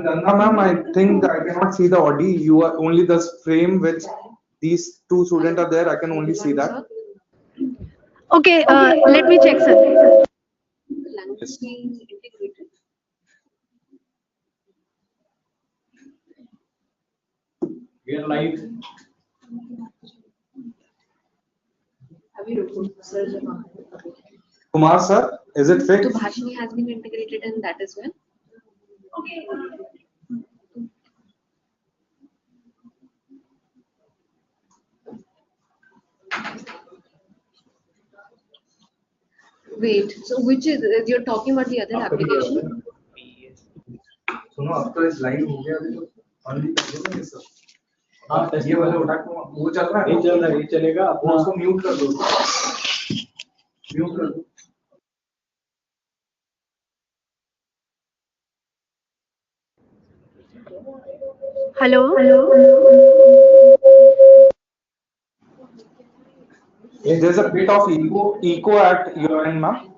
Ganga ma'am, I think I cannot see the Audi. You are only the frame which these two students are there. I can only see that. Okay, let me check, sir. Yes. We are live. Kumar sir, is it So fixed? Bhashini has been integrated in that as well. Wait, so which is you're talking about the other application? सुनो अब तो इस line हो गया अभी तो only कर दो ना ये सब हाँ ये वाला उठा वो चल रहा है नहीं चल रहा है, ये चलेगा वो अपना। उसको म्यूट कर दो म्यूट कर दो Hello. there's a bit of echo at your end ma'am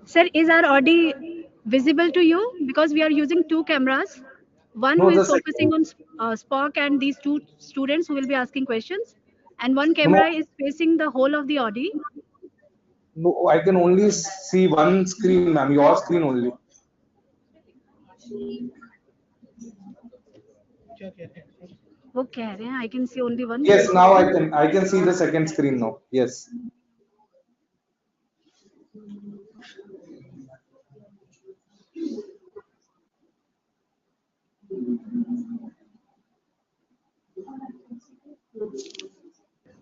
Sir, is our Audi visible to you? Because we are using two cameras. One no who the is focusing second on Spock and these two students who will be asking questions, and one no camera is facing the whole of the Audi. no I can only see one screen ma'am your screen only वो कह रहे हैं I can see only one. yes now I can see the second screen now yes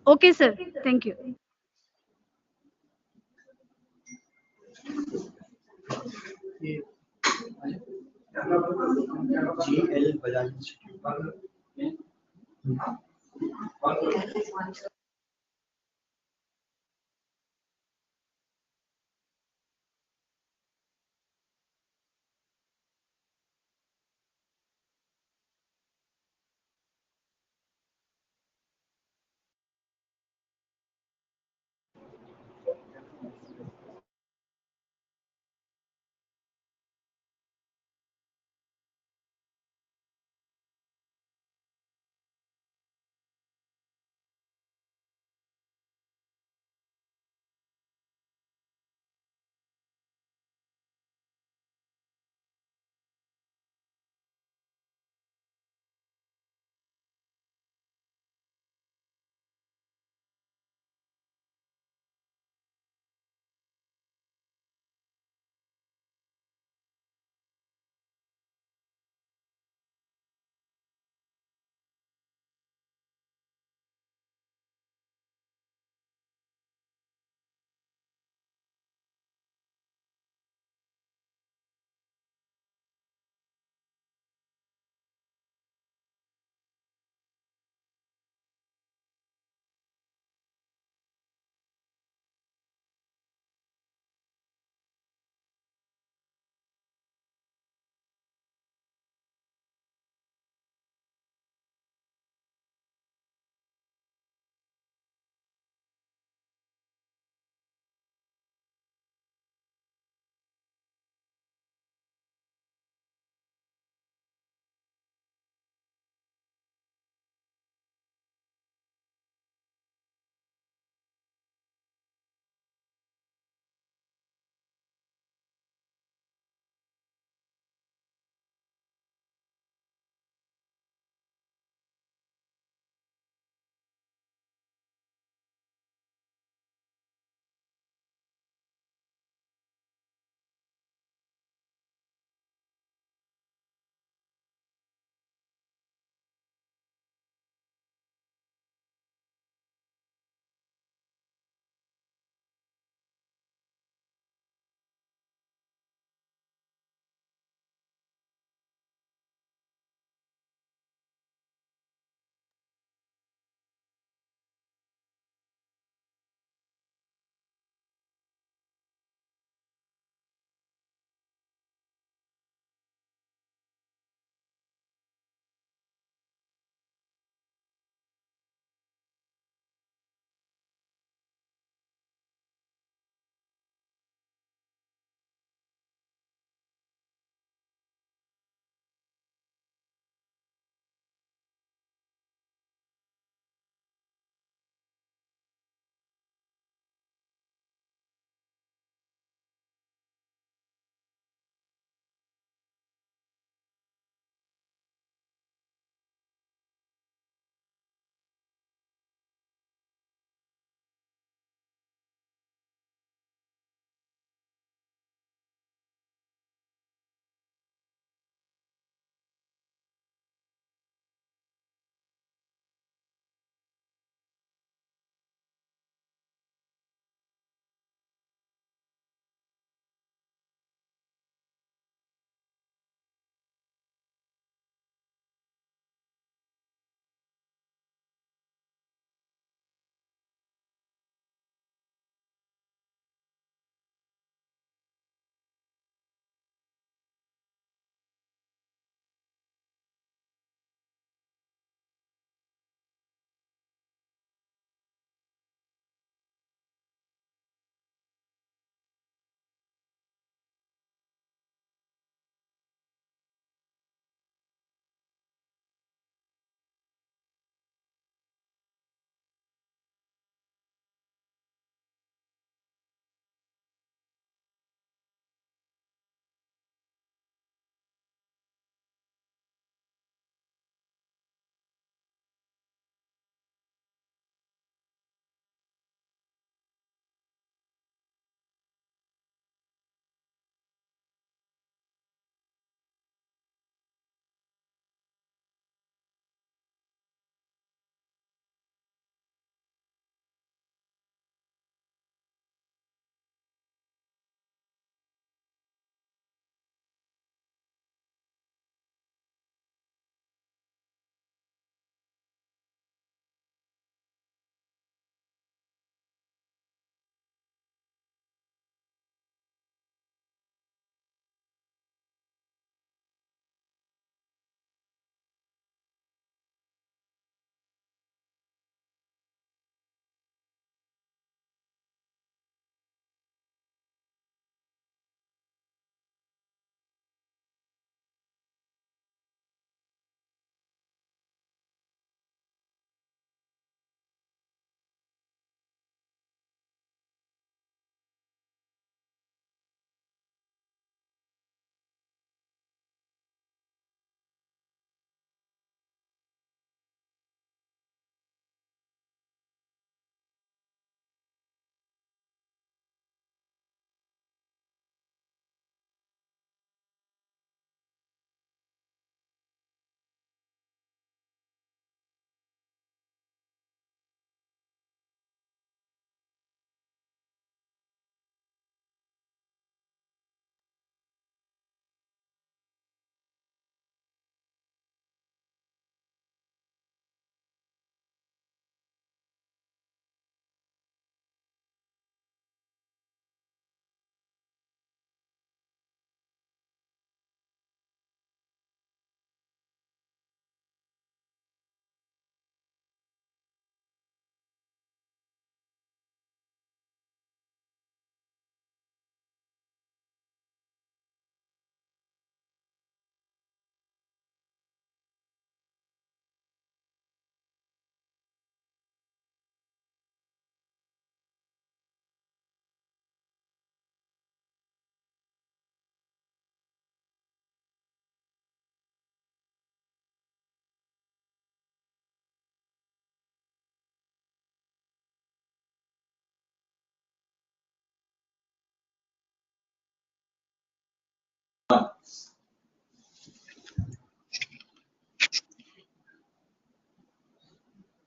Okay, sir. Thank you. GL Bajaj Institute.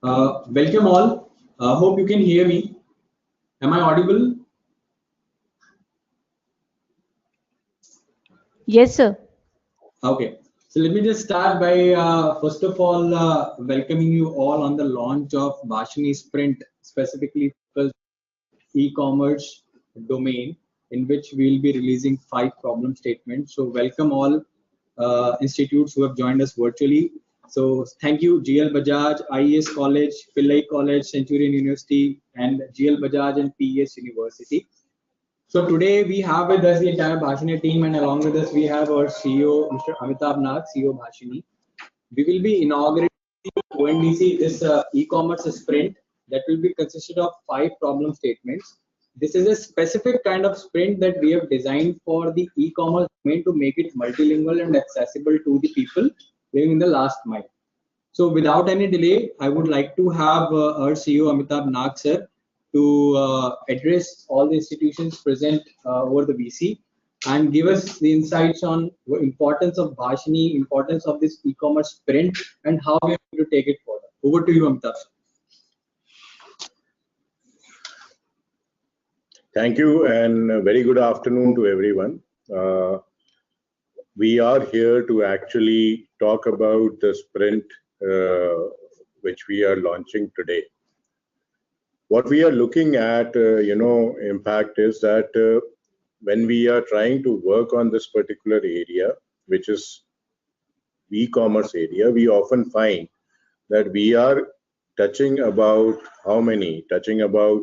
Welcome all. Hope you can hear me. Am I audible? Yes, sir. Okay. So let me just start by first of all welcoming you all on the launch of Bhashini Sprint, specifically focused e-commerce domain, in which we'll be releasing 5 problem statements. So welcome all institutes who have joined us virtually. So thank you GL Bajaj, IES College, Pillai College, Centurion University, and GL Bajaj and PES University. So today we have with us the entire Bhashini team, and along with us we have our CEO, Mr. Amitabh Nath, CEO Bhashini. We will be inaugurating ONDC, this e-commerce sprint that will be consisted of 5 problem statements. This is a specific kind of sprint that we have designed for the e-commerce domain to make it multilingual and accessible to the people living in the last mile. So without any delay, I would like to have our CEO Amitabh Nath sir to address all the institutions present over the VC and give us the insights on the importance of Bhashini, importance of this e-commerce sprint, and how we are going to take it further. Over to you, Amitabh. Thank you, and a very good afternoon to everyone. We are here to actually talk about the sprint which we are launching today. What we are looking at, impact is that when we are trying to work on this particular area, which is e-commerce area, we often find that we are touching about how many? Touching about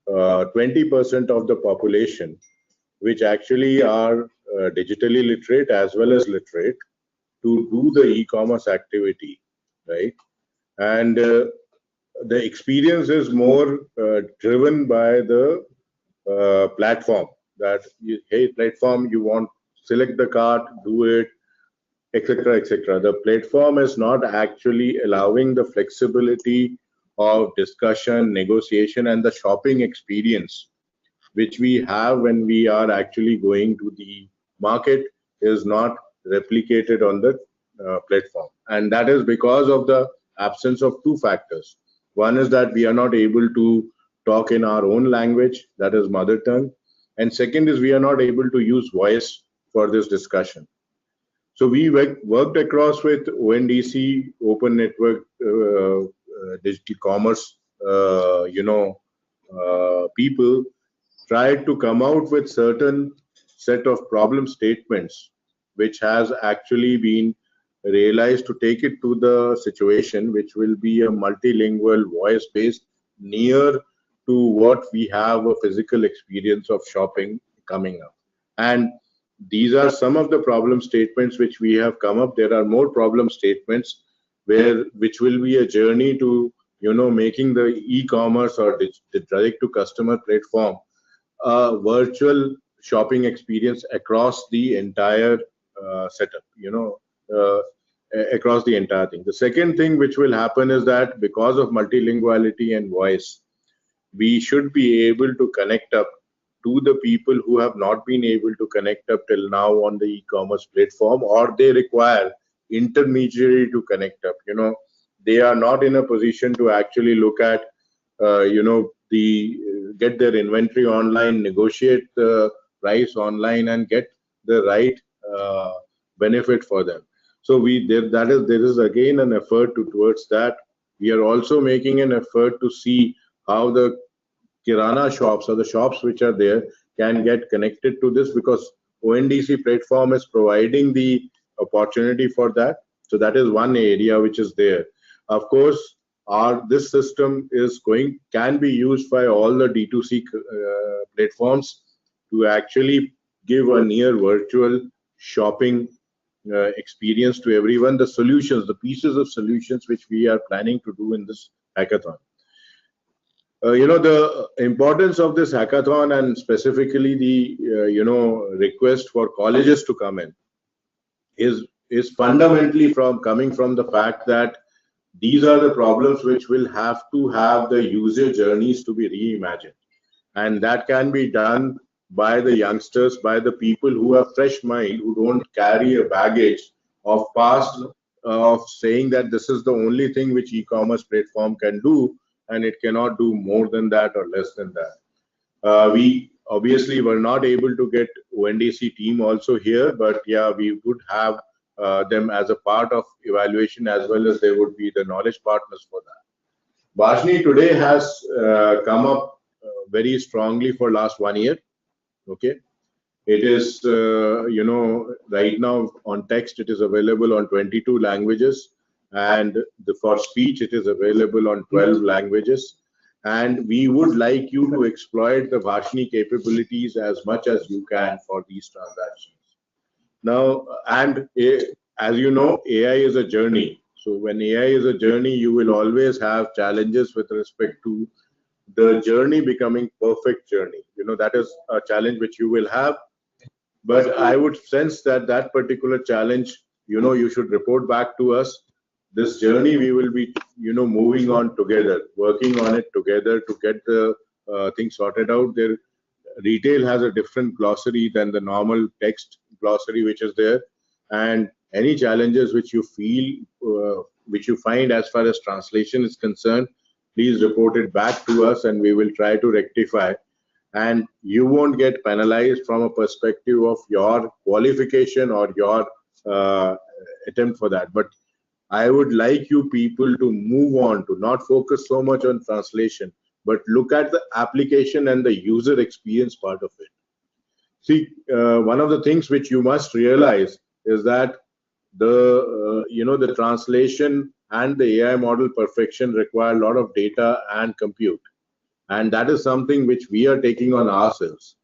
20% of the population, which actually are digitally literate as well as literate to do the e-commerce activity, right? And the experience is more driven by the platform, that hey, platform, you want select the cart, do it, etc., etc. The platform is not actually allowing the flexibility of discussion, negotiation, and the shopping experience which we have when we are actually going to the market is not replicated on the platform. And that is because of the absence of 2 factors. One is that we are not able to talk in our own language, that is mother tongue. And second is we are not able to use voice for this discussion. So we worked across with ONDC, Open Network Digital Commerce, people tried to come out with certain set of problem statements, which has actually been realized to take it to the situation which will be a multilingual voice-based near to what we have a physical experience of shopping coming up. And these are some of the problem statements which we have come up. There are more problem statements which will be a journey to making the e-commerce or the direct to customer platform a virtual shopping experience across the entire setup, across the entire thing. The second thing which will happen is that because of multilinguality and voice, we should be able to connect up to the people who have not been able to connect up till now on the e-commerce platform, or they require intermediary to connect up. They are not in a position to actually look at, get their inventory online, negotiate the price online, and get the right benefit for them. So there is again an effort towards that. We are also making an effort to see how the Kirana shops or the shops which are there can get connected to this, because ONDC platform is providing the opportunity for that. So that is one area which is there. Of course, this system can be used by all the D2C platforms to actually give a near virtual shopping experience to everyone. The solutions, the pieces of solutions which we are planning to do in this hackathon. The importance of this hackathon, and specifically the request for colleges to come in, is fundamentally coming from the fact that these are the problems which will have to have the user journeys to be reimagined, and that can be done by the youngsters, by the people who have fresh mind, who don't carry a baggage of past of saying that this is the only thing which e-commerce platform can do, and it cannot do more than that or less than that. We obviously were not able to get ONDC team also here, but yeah, we would have them as a part of evaluation, as well as they would be the knowledge partners for that. Bhashini today has come up very strongly for last 1 year. Okay, it is right now on text it is available on 22 languages, and for speech it is available on 12 languages. And we would like you to exploit the Bhashini capabilities as much as you can for these transactions. Now, and as you know, AI is a journey. So when AI is a journey, you will always have challenges with respect to the journey becoming perfect journey. That is a challenge which you will have. But I would sense that that particular challenge, you should report back to us. This journey we will be, moving on together, working on it together to get the thing sorted out. There, retail has a different glossary than the normal text glossary which is there, and any challenges which you feel, which you find as far as translation is concerned, please report it back to us, and we will try to rectify. And you won't get penalized from a perspective of your qualification or your attempt for that. But I would like you people to move on, to not focus so much on translation, but look at the application and the user experience part of it. See, one of the things which you must realize is that the translation and the AI model perfection require a lot of data and compute. And that is something which we are taking on ourselves.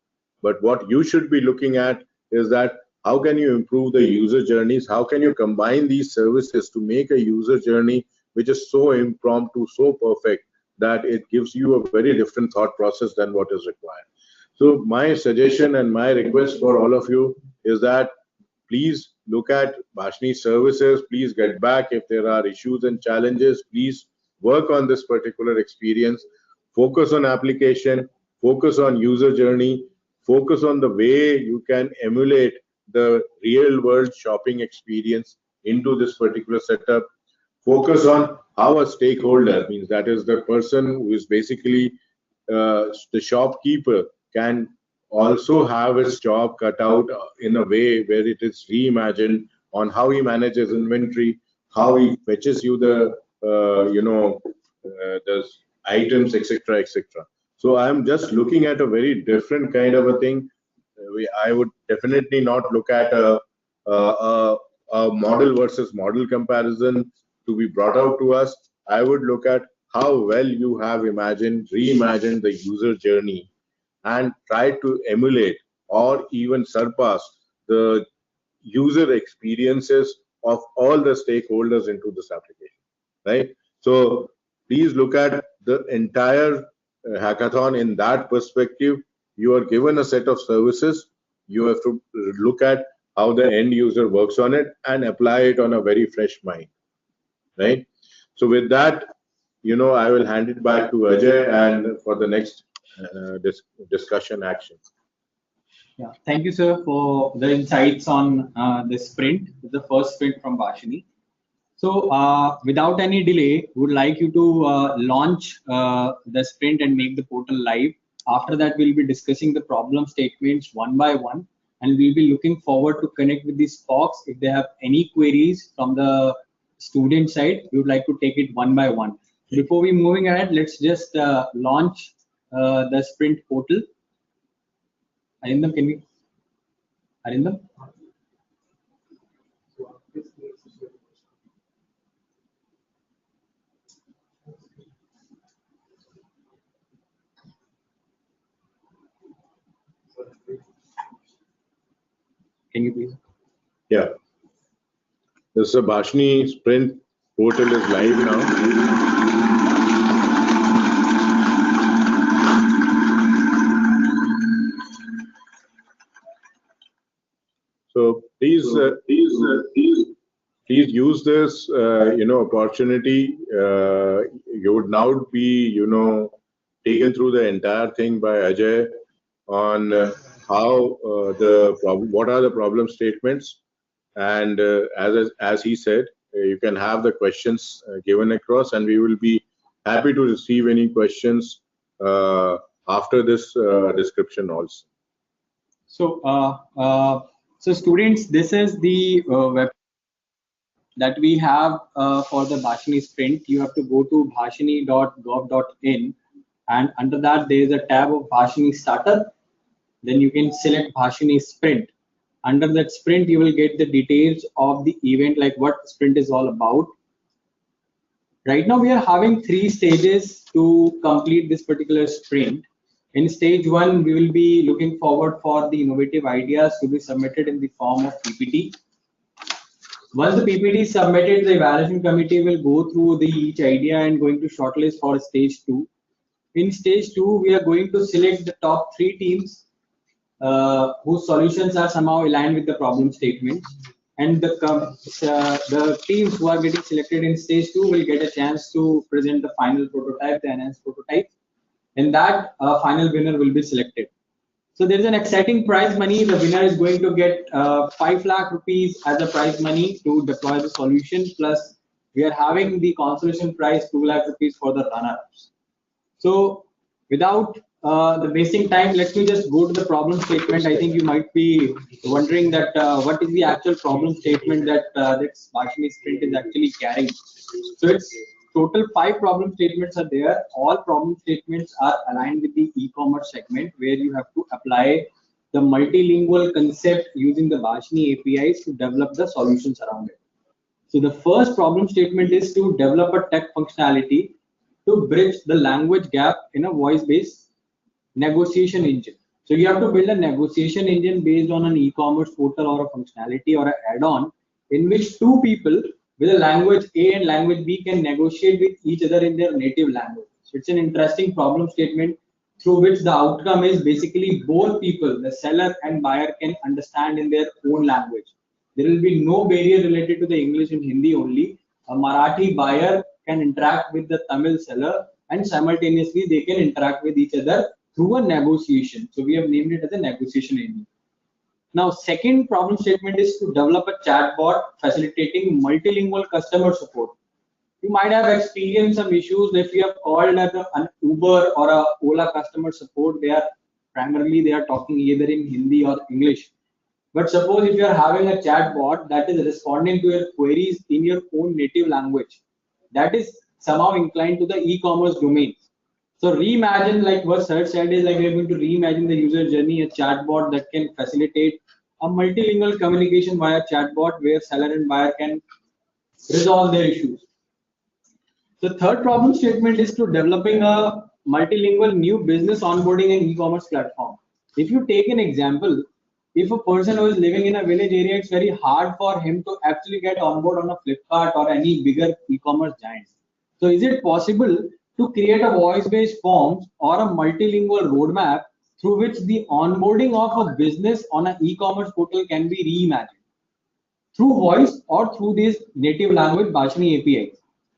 But what you should be looking at is that how can you improve the user journeys? How can you combine these services to make a user journey which is so impromptu, so perfect, that it gives you a very different thought process than what is required. So my suggestion and my request for all of you is that please look at Bhashini services. Please get back if there are issues and challenges. Please work on this particular experience. Focus on application, focus on user journey, focus on the way you can emulate the real world shopping experience into this particular setup. Focus on how a stakeholder, means that is the person who is basically the shopkeeper, can also have his job cut out in a way where it is reimagined on how he manages inventory, how he fetches you the the items, etc., etc. So I'm just looking at a very different kind of a thing. I would definitely not look at a model versus model comparison to be brought out to us. I would look at how well you have reimagined the user journey and try to emulate or even surpass the user experiences of all the stakeholders into this application, right? So please look at the entire hackathon in that perspective. You are given a set of services. You have to look at how the end user works on it and apply it on a very fresh mind, right? So with that, I will hand it back to Ajay and for the next discussion action. Yeah, thank you, sir, for the insights on the sprint, the first sprint from Bhashini. So without any delay, would like you to launch the sprint and make the portal live. After that, we'll be discussing the problem statements one by one, and we'll be looking forward to connect with these folks. If they have any queries from the student side, we would like to take it one by one. Before we moving ahead, let's just launch the sprint portal. Arindam, can we? Arindam? Can you please? Yeah. This is a Bhashini sprint portal is live now. So please use this opportunity. You would now be taken through the entire thing by Ajay on how what are the problem statements, and as he said, you can have the questions given across, and we will be happy to receive any questions after this description also. So students, this is the web that we have for the Bhashini Sprint. You have to go to bhashini.gov.in, and under that there is a tab of Bhashini Starter. Then you can select Bhashini Sprint. Under that sprint, you will get the details of the event, like what sprint is all about. Right now, we are having 3 stages to complete this particular sprint. In stage 1, we will be looking forward for the innovative ideas to be submitted in the form of PPT. Once the PPT is submitted, the evaluation committee will go through each idea and going to shortlist for stage 2. In stage 2, we are going to select the top 3 teams whose solutions are somehow aligned with the problem statement, and the teams who are getting selected in stage 2 will get a chance to present the final prototype, the enhanced prototype, and that final winner will be selected. So there is an exciting prize money. The winner is going to get 5 lakh rupees as a prize money to deploy the solution, plus we are having the consolation prize 2 lakh rupees for the runner-ups. So without the wasting time, let me just go to the problem statement. I think you might be wondering that what is the actual problem statement that this Bhashini Sprint is actually carrying. So it's total 5 problem statements are there. All problem statements are aligned with the e-commerce segment, where you have to apply the multilingual concept using the Bhashini APIs to develop the solutions around it. So the first problem statement is to develop a tech functionality to bridge the language gap in a voice-based negotiation engine. So you have to build a negotiation engine based on an e-commerce portal or a functionality or an add-on in which 2 people with a language A and language B can negotiate with each other in their native language. So it's an interesting problem statement through which the outcome is basically both people, the seller and buyer, can understand in their own language. There will be no barrier related to the English and Hindi only. A Marathi buyer can interact with the Tamil seller, and simultaneously they can interact with each other through a negotiation. So we have named it as a negotiation engine. Now, second problem statement is to develop a chatbot facilitating multilingual customer support. You might have experienced some issues if you have called an Uber or a Ola customer support. They are talking either in Hindi or English. But suppose if you are having a chatbot that is responding to your queries in your own native language, that is somehow inclined to the e-commerce domain. So reimagine, like what Sir said, is like we're going to reimagine the user journey, a chatbot that can facilitate a multilingual communication via chatbot where seller and buyer can resolve their issues. The third problem statement is to developing a multilingual new business onboarding and e-commerce platform. If you take an example, if a person who is living in a village area, it's very hard for him to actually get on board on a Flipkart or any bigger e-commerce giant. So is it possible to create a voice-based forms or a multilingual roadmap through which the onboarding of a business on an e-commerce portal can be reimagined through voice or through this native language Bhashini API?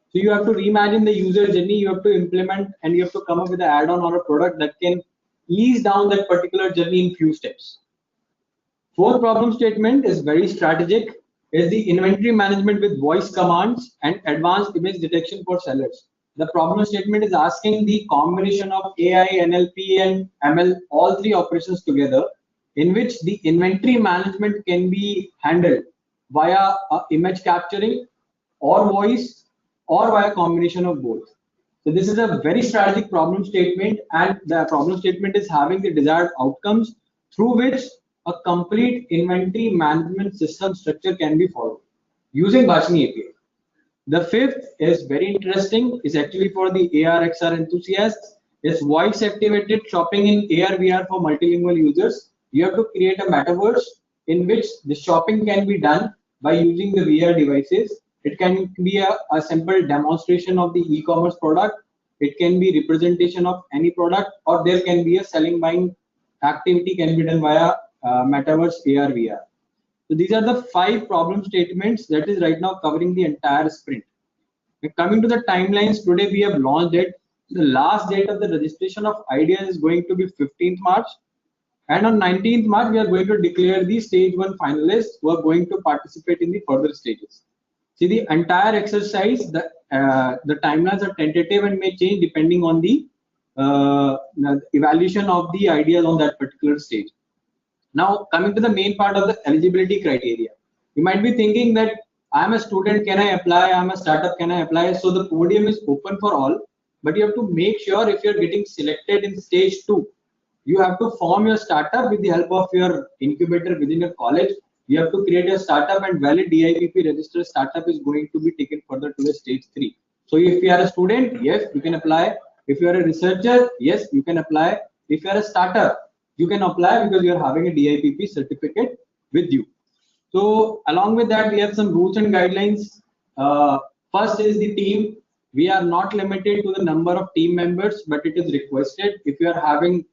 So you have to reimagine the user journey, you have to implement, and you have to come up with an add-on or a product that can ease down that particular journey in few steps. Fourth problem statement is very strategic, is the inventory management with voice commands and advanced image detection for sellers. The problem statement is asking the combination of AI, NLP, and ML, all 3 operations together, in which the inventory management can be handled via image capturing or voice or via combination of both. So this is a very strategic problem statement, and the problem statement is having the desired outcomes through which a complete inventory management system structure can be followed using Bhashini API. The fifth is very interesting, is actually for the AR XR enthusiasts, is voice activated shopping in AR VR for multilingual users. You have to create a metaverse in which the shopping can be done by using the VR devices. It can be a simple demonstration of the e-commerce product. It can be representation of any product, or there can be a selling buying activity can be done via metaverse AR VR. So these are the 5 problem statements that is right now covering the entire sprint. Coming to the timelines, today we have launched it. The last date of the registration of ideas is going to be 15th March. And on 19th March, we are going to declare the stage 1 finalists who are going to participate in the further stages. See, the entire exercise, the timelines are tentative and may change depending on the evaluation of the ideas on that particular stage. Now, coming to the main part of the eligibility criteria, you might be thinking that I'm a student, can I apply? I'm a startup, can I apply? So the podium is open for all, but you have to make sure if you're getting selected in stage 2, you have to form your startup with the help of your incubator within your college. You have to create a startup, and valid DIPP registered startup is going to be taken further to the stage 3. So if you are a student, yes, you can apply. If you are a researcher, yes, you can apply. If you are a startup, you can apply because you are having a DIPP certificate with you. So along with that, we have some rules and guidelines. First is the team. We are not limited to the number of team members, but it is requested. If you are having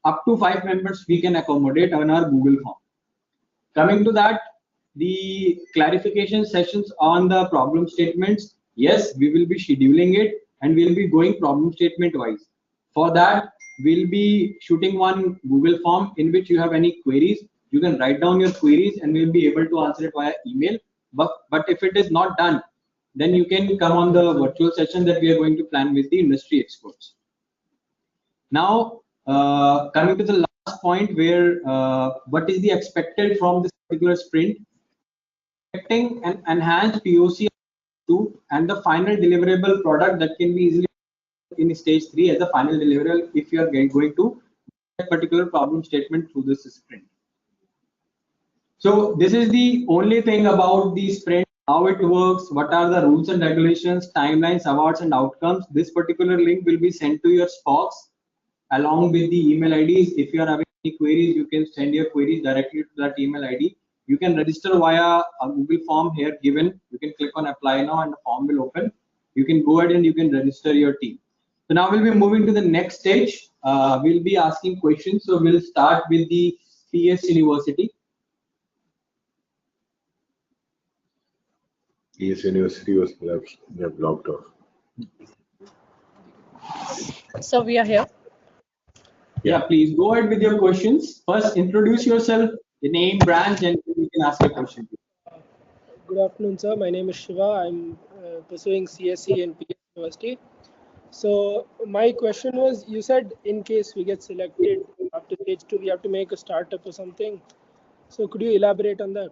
up to 5 members, we can accommodate on our Google form. Coming to that, the clarification sessions on the problem statements. Yes, we will be scheduling it and we'll be going problem statement wise. For that, we'll be shooting one Google form in which you have any queries. You can write down your queries and we'll be able to answer it via email. But if it is not done, then you can come on the virtual session that we are going to plan with the industry experts. Now, coming to the last point where what is the expected from this particular sprint? Expecting an enhanced POC and the final deliverable product that can be easily in stage 3 as the final deliverable if you are going to that particular problem statement through this sprint. So this is the only thing about the sprint, how it works, what are the rules and regulations, timelines, awards and outcomes. This particular link will be sent to your Spox along with the email IDs. If you are having any queries, you can send your queries directly to that email ID. You can register via a Google form here given. You can click on apply now and the form will open. You can go ahead and you can register your team. So now we'll be moving to the next stage. We'll be asking questions. So we'll start with the PS University. PS University was blocked off. So we are here. Yeah, please go ahead with your questions. First, introduce yourself, the name, branch, and you can ask a question. Good afternoon, sir. My name is Shiva. I'm pursuing CSE in PS University. So my question was, you said in case we get selected after stage 2, we have to make a startup or something. So could you elaborate on that?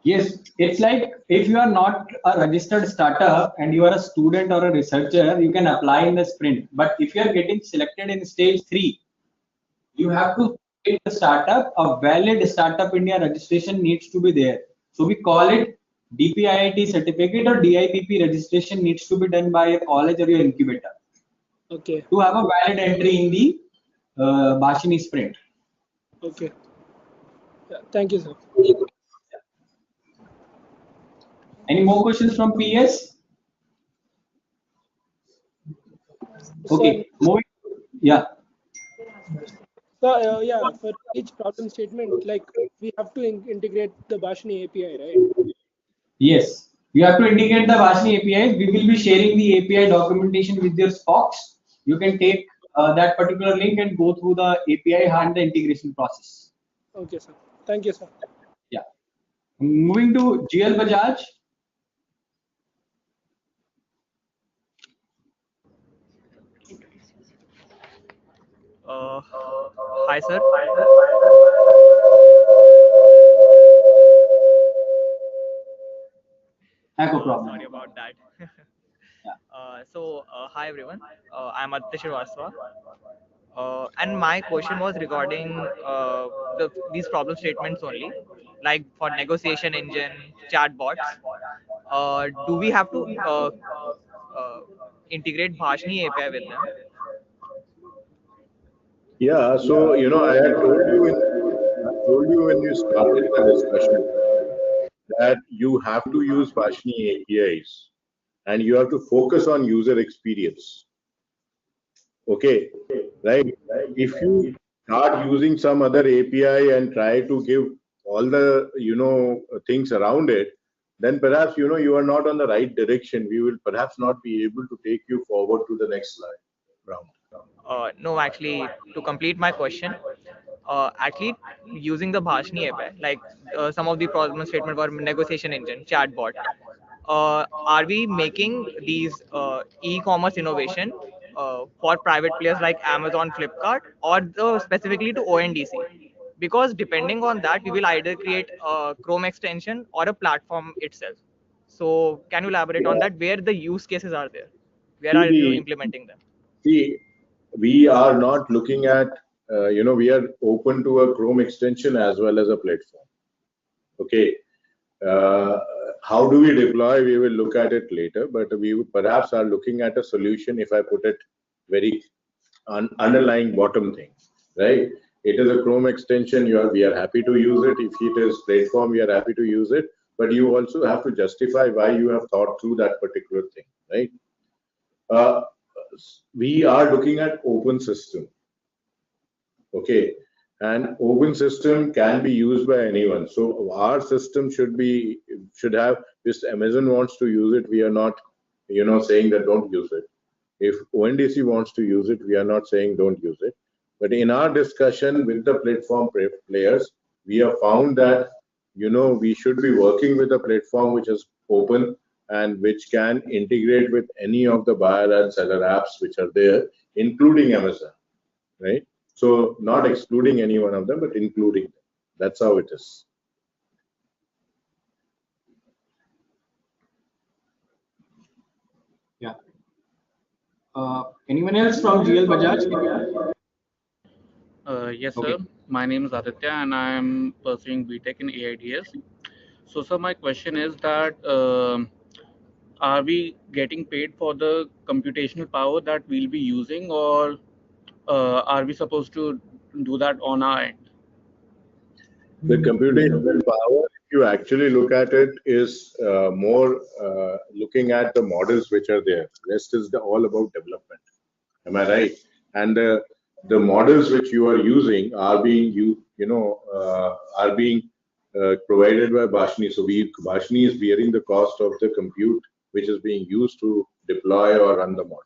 Yes, it's like if you are not a registered startup and you are a student or a researcher, you can apply in the sprint. But if you are getting selected in stage 3, you have to create a startup. A valid Startup India registration needs to be there. So we call it DPIIT certificate or DIPP registration needs to be done by a college or your incubator. Okay. To have a valid entry in the Bhashini sprint. Okay. Yeah, thank you, sir. Any more questions from PS? Okay, moving. Yeah. So yeah, for each problem statement, like we have to integrate the Bhashini API, right? Yes, you have to indicate the Bhashini APIs. We will be sharing the API documentation with your Spox. You can take that particular link and go through the API and the integration process. Okay, sir. Thank you, sir. Yeah. Moving to GL Bajaj. Hi, sir. No problem. Sorry about that. Yeah. Hi everyone. I'm Aditya Srivastava. And my question was regarding these problem statements only, like for negotiation engine, chatbots. Do we have to uh, integrate Bhashini API with them? Yeah, so I had told you when you started the discussion that you have to use Bhashini APIs and you have to focus on user experience. Okay, right? If you start using some other API and try to give all the things around it, then perhaps you are not on the right direction. We will perhaps not be able to take you forward to the next round. No, actually, to complete my question, actually using the Bhashini API, like some of the problem statement were negotiation engine, chatbot. Are we making these e-commerce innovation for private players like Amazon, Flipkart, or specifically to ONDC? Because depending on that, we will either create a Chrome extension or a platform itself. So can you elaborate on that? Where the use cases are there? Where See, are you implementing them? see, we are not looking at, we are open to a Chrome extension as well as a platform. Okay. Uh, how do we deploy? We will look at it later, but we perhaps are looking at a solution, if I put it very underlying bottom thing, right? It is a Chrome extension. We are happy to use it. If it is platform, we are happy to use it. But you also have to justify why you have thought through that particular thing, right? Uh, we are looking at open system, okay, and open system can be used by anyone. So our system should have, if Amazon wants to use it, we are not saying that don't use it. If ONDC wants to use it, we are not saying don't use it. But in our discussion with the platform players, we have found that we should be working with a platform which is open and which can integrate with any of the buyer and seller apps which are there, including Amazon, right? So not excluding any one of them, but including them. That's how it is. Yeah. Anyone else from GL Bajaj? Yes, Okay. sir. My name is Aditya, and I am pursuing BTech in AIDS. So, sir, my question is that are we getting paid for the computational power that we'll be using, or are we supposed to do that on our end? The computational power, if you actually look at it, is more looking at the models which are there. Rest is all about development. Am I right? And the models which you are using are being provided by Bhashini. So Bhashini is bearing the cost of the compute which is being used to deploy or run the model.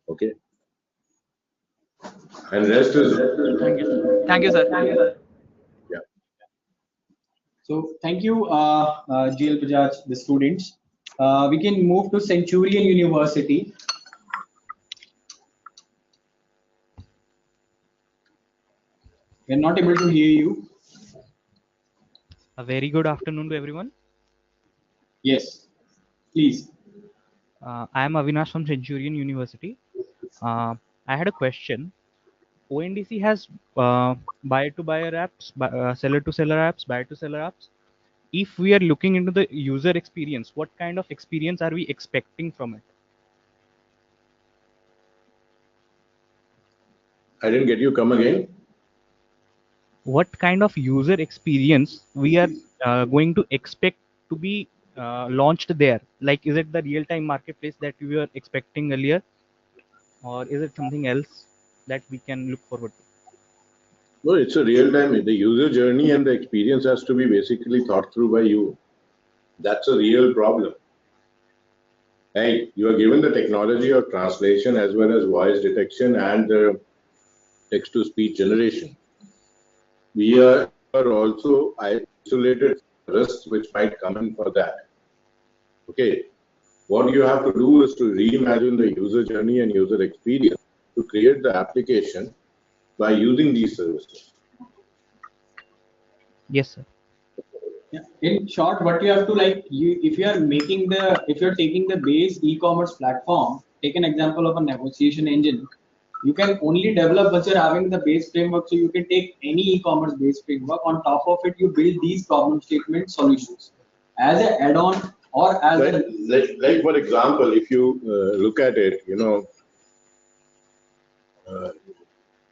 Okay. And rest is. Thank you, sir. Thank you, sir. Yeah. So thank you, GL Bajaj, the students. We can move to Centurion University. We're not able to hear you. A very good afternoon to everyone. Yes, please. I am Avinash from Centurion University. I had a question. ONDC has buyer-to-buyer apps, seller-to-seller apps, buyer-to-seller apps. If we are looking into the user experience, what kind of experience are we expecting from it? I didn't get you. Come again. What kind of user experience we are going to expect to be launched there? Like, is it the real-time marketplace that we were expecting earlier, or is it something else that we can look forward to? No, it's a real time. The user journey and the experience has to be basically thought through by you. That's a real problem. Hey, you are given the technology of translation as well as voice detection and text to speech generation. We are also isolated risks which might come in for that. Okay. What you have to do is to reimagine the user journey and user experience to create the application by using these services. Yes, sir. Yeah. In short, what you have to if you're taking the base e-commerce platform, take an example of a negotiation engine. You can only develop once you're having the base framework. So you can take any e-commerce base framework. On top of it, you build these problem statement solutions as an add-on or as like for example, if you look at it,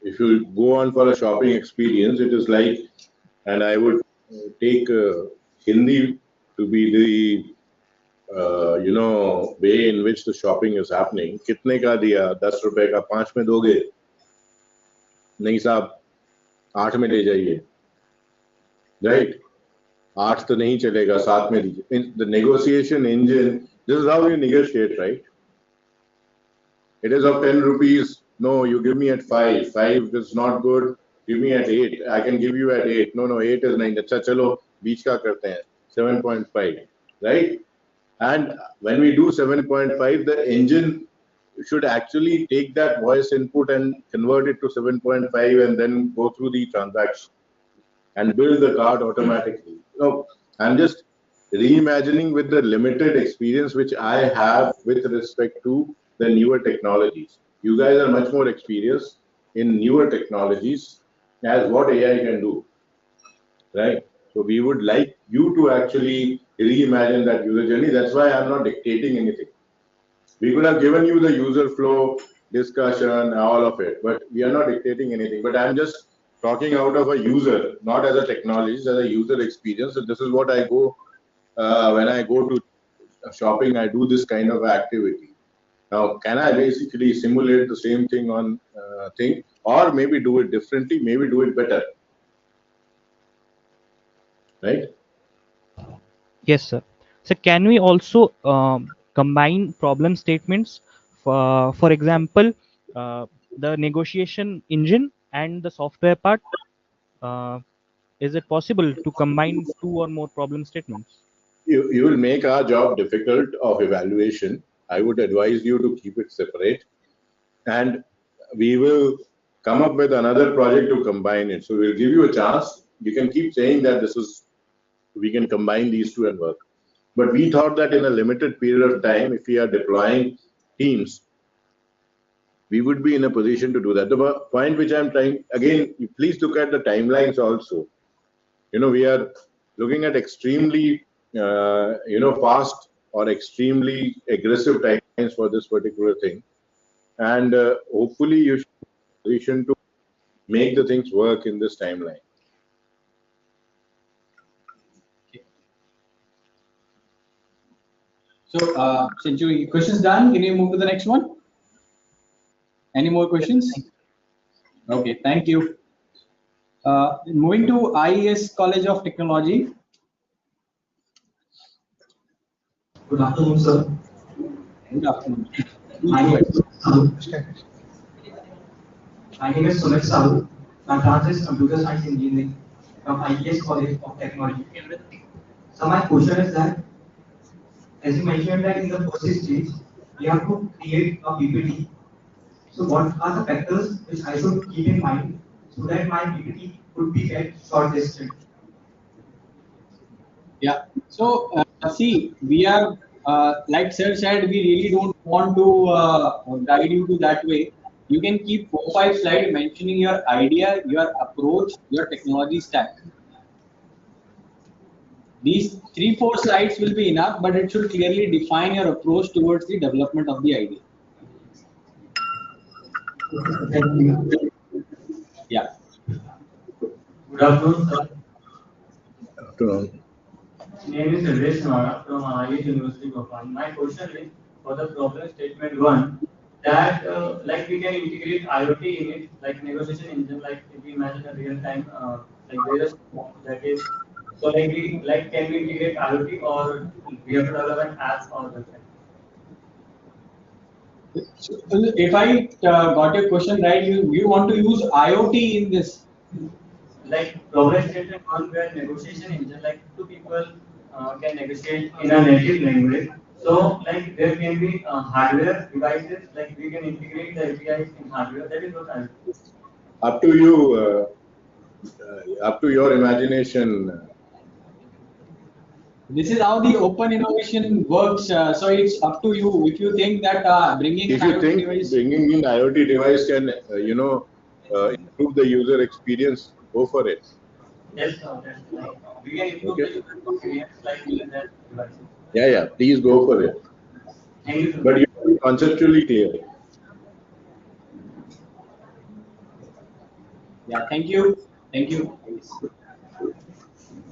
if you go on for a shopping experience, it is like, and I would take Hindi to be the way in which the shopping is happening. कितने का दिया? 10 रुपए का 5 में दोगे? नहीं साहब, 8 में ले जाइए. Right? 8 तो नहीं चलेगा, 7 में दीजिए. The negotiation engine, this is how you negotiate, right? It is of 10 rupees. No, you give me at 5. 5 is not good. Give me at 8. I can give you at 8. No, 8 is 9. अच्छा चलो बीच का करते हैं 7.5, right? And when we do 7.5, the engine should actually take that voice input and convert it to 7.5 and then go through the transaction and build the card automatically. No, I'm just reimagining with the limited experience which I have with respect to the newer technologies. You guys are much more experienced in newer technologies as what AI can do, right? So we would like you to actually reimagine that user journey. That's why I'm not dictating anything. We could have given you the user flow discussion, all of it, but we are not dictating anything. But I'm just talking out of a user, not as a technologist, as a user experience. So this is what I go when I go to shopping. I do this kind of activity. Now, can I basically simulate the same thing on thing, or maybe do it differently? Maybe do it better, right? Yes, sir. So can we also combine problem statements? For example, the negotiation engine and the software part. Uh, is it possible to combine two or more problem statements? You will make our job difficult of evaluation. I would advise you to keep it separate, and we will come up with another project to combine it. So we'll give you a chance. You can keep saying that we can combine these two and work. But we thought that in a limited period of time, if we are deploying teams, we would be in a position to do that. The point which I'm trying, again, please look at the timelines also. We are looking at extremely, fast or extremely aggressive timelines for this particular thing. And hopefully you should be in a position to make the things work in this timeline. So, since your questions done, can you move to the next one? Any more questions? Okay, thank you. Moving to IES College of Technology. Good afternoon, sir. Good afternoon. My name is Sumit Sahu. My branch is Computer Science Engineering from IES College of Technology. So my question is that, as you mentioned that in the first stage, we have to create a PPT. So what are the factors which I should keep in mind so that my PPT could be get shortlisted? Yeah. So, see, we are, like Sir said, we really don't want to guide you to that way. You can keep 4-5 slides mentioning your idea, your approach, your technology stack. These 3-4 slides will be enough, but it should clearly define your approach towards the development of the idea. Thank you. Yeah. Good afternoon, sir. Afternoon. My name is Rajesh Nawala from IIT University Bhopal. My question is for the problem statement 1 that like we can integrate IoT in it, like negotiation engine, like if we imagine a real time like various that is so like we like can we integrate IoT or we have to develop an app or website? So, if I got your question right, you want to use IoT in this? Like problem statement 1 where negotiation engine, like two people can negotiate in a native language. So like there can be hardware devices, like we can integrate the APIs in hardware. That is what I. Up to you, up to your imagination. This is how the open innovation works. So it's up to you. If you think that bringing If you IoT think device, bringing in IoT device can, improve the user experience, go for it. Yes, sir. That's like we can improve the user experience like using that device. Yeah, please go for it. Thank you, sir. But you have to be conceptually clear. yeah. Thank you. Thank you.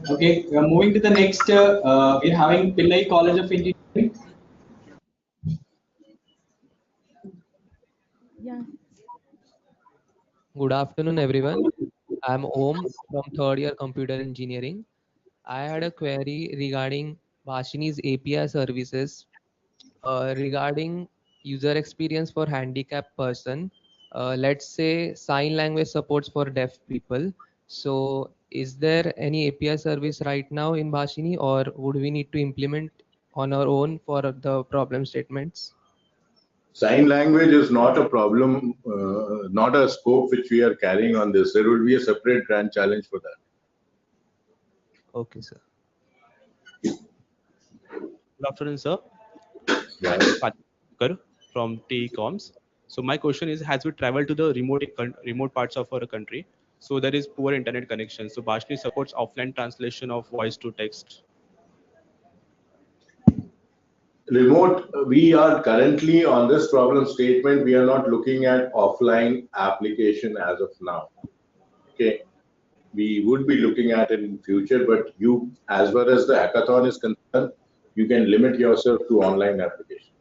Okay, we are moving to the next. We're having Pillai College of Engineering. Yeah. Good afternoon, everyone. I'm Om from third year computer engineering. I had a query regarding Bhashini's API services regarding user experience for handicapped person. let's say sign language supports for deaf people. So is there any API service right now in Bhashini, or would we need to implement on our own for the problem statements? Sign language is not a problem, not a scope which we are carrying on this. There will be a separate grant challenge for that. Okay, sir. Good afternoon, sir. Yeah. Patkar from TComs. So my question is, as we travel to the remote parts of our country, so there is poor internet connection. So Bhashini supports offline translation of voice to text. Remote, we are currently on this problem statement, we are not looking at offline application as of now. Okay. We would be looking at it in future, but you, as far as the hackathon is concerned, you can limit yourself to online applications.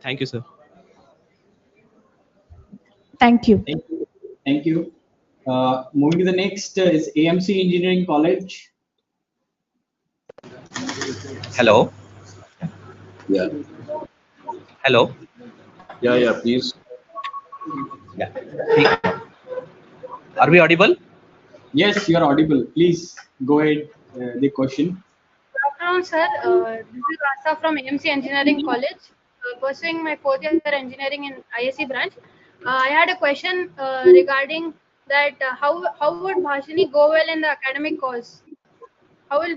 Thank you, sir. Thank you. Thank you. Thank you. Moving to the next is AMC Engineering College. Hello. Yeah. Hello. Yeah, please. Yeah. Are we audible? Yes, you are audible. Please go ahead. The question. Good afternoon, sir. This is Asa from AMC Engineering College, pursuing my fourth year engineering in ISC branch. I had a question regarding that how would Bhashini go well in the academic course? How will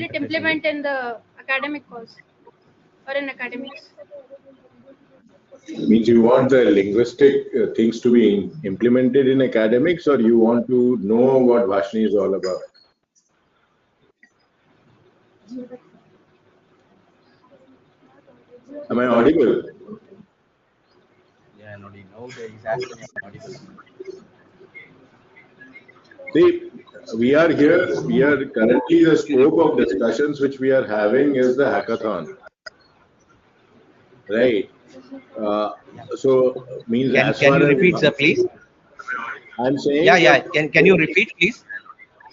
it implement in the academic course or in academics? Means you want the linguistic things to be implemented in academics, or you want to know what Bhashini is all about? Am I audible? Yeah, no, he's asking audible. See, we are here, currently the scope of discussions which we are having is the hackathon. Right. So means Can you repeat, sir, please? I'm saying. Yeah. Can you repeat, please?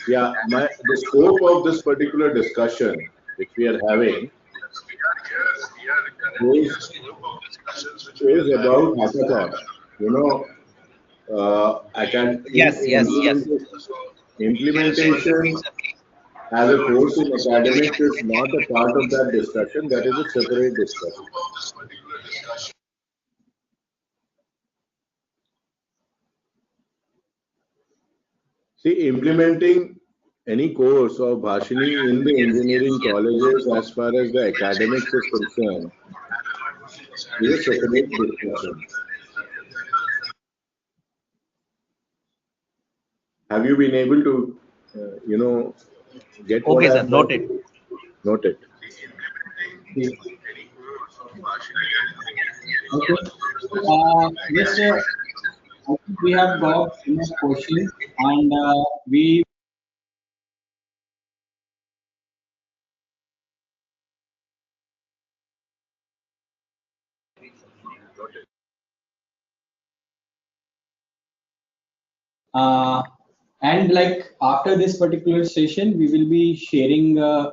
Yeah, the scope of this particular discussion which we are having is about hackathon. You know, Yes. implementation as a course in academics is not a part of that discussion. That is a separate discussion. See, implementing any course of Bhashini in the engineering colleges as far as the academics is concerned is a separate discussion. Have you been able to, get Okay, what sir. I've Noted. Noted. Okay. Yes, sir. I think we have got enough questions, and we. And like after this particular session, we will be sharing a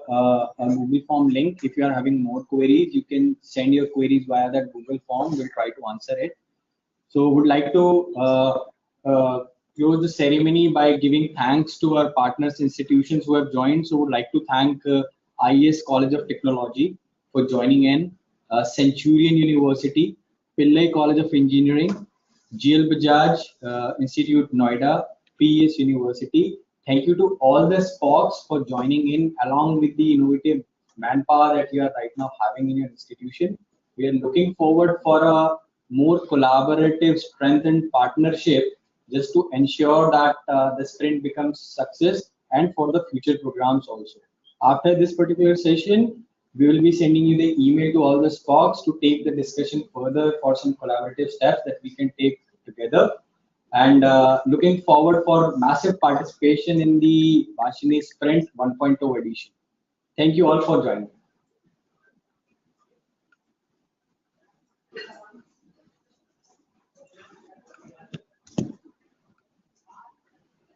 Google Form link. If you are having more queries, you can send your queries via that Google Form. We'll try to answer it. So would like to close the ceremony by giving thanks to our partners institutions who have joined. So would like to thank IES College of Technology for joining in, Centurion University, Pillai College of Engineering, GL Bajaj Institute Noida, PES University. Thank you to all the SPOCs for joining in along with the innovative manpower that you are right now having in your institution. We are looking forward for a more collaborative, strengthened partnership just to ensure that the sprint becomes success and for the future programs also. After this particular session, we will be sending you the email to all the SPOCs to take the discussion further for some collaborative steps that we can take together. And looking forward for massive participation in the Bhashini Sprint 1.0 edition. Thank you all for joining.